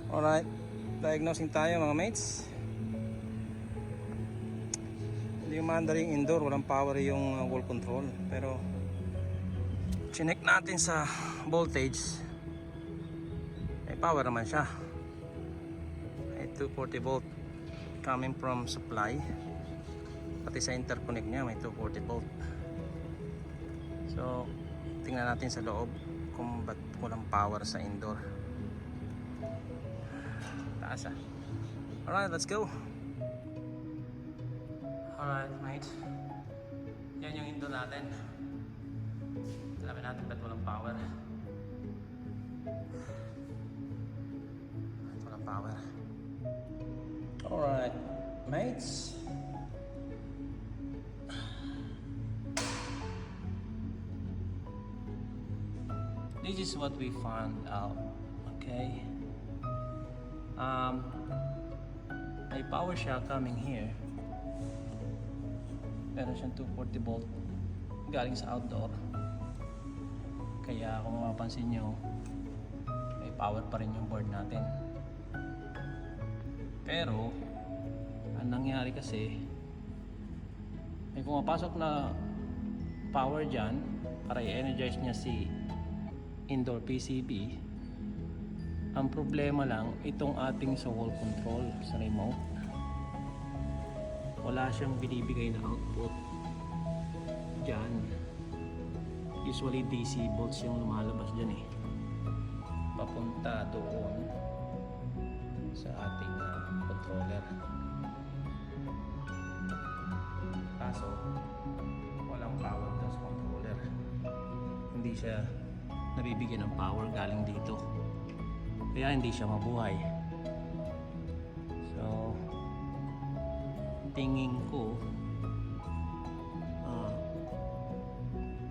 Alright, diagnosing tayo mga mates. Hindi umandar yung indoor, walang power yung wall control. Pero chinek natin sa voltage, may power naman siya. May 240 volt coming from supply. Pati sa interconnect niya may 240 volt. So tingnan natin sa loob kung ba't walang power sa indoor. Taas ah. Alright, let's go. Alright mates, yan yung indoor natin. Alamin natin ba't walang power. Ba't walang power. Alright mates, this is what we found out. Okay, may power siya coming here. Meron siyang 240 volt galing sa outdoor. Kaya kung mapapansin nyo, may power pa rin yung board natin. Pero ang nangyari kasi, may pumapasok na power dyan para i-energize niya si indoor PCB. Ang problema lang, itong ating sa wall control sa remote, wala siyang binibigay na output dyan. Usually DC volts yung lumalabas dyan eh, papunta doon sa ating controller. Kaso walang power doon sa controller, hindi siya nabibigyan ng power galing dito, kaya hindi siya mabuhay. So tingin ko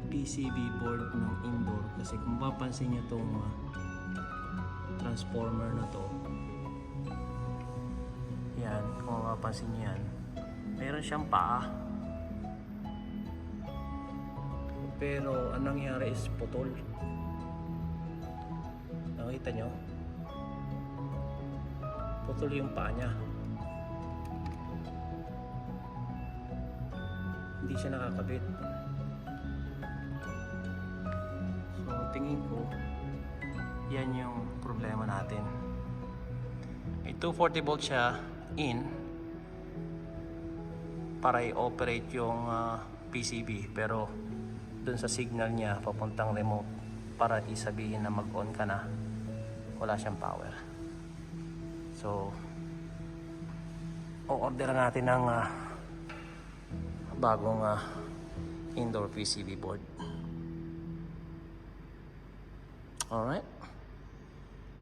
PCB board ng indoor, kasi kung mapapansin nyo itong transformer na to, yan, kung mapapansin nyo yan, meron siyang paa, pero ang nangyari is putol. Nakita nyo? Putol yung paa niya, hindi siya nakakabit. So tingin ko yan yung problema natin. May 240 volt siya in para i-operate yung PCB, pero dun sa signal niya papuntang remote para isabihin na mag-on ka na, wala siyang power. So o-order natin ng bagong indoor PCB board. Alright.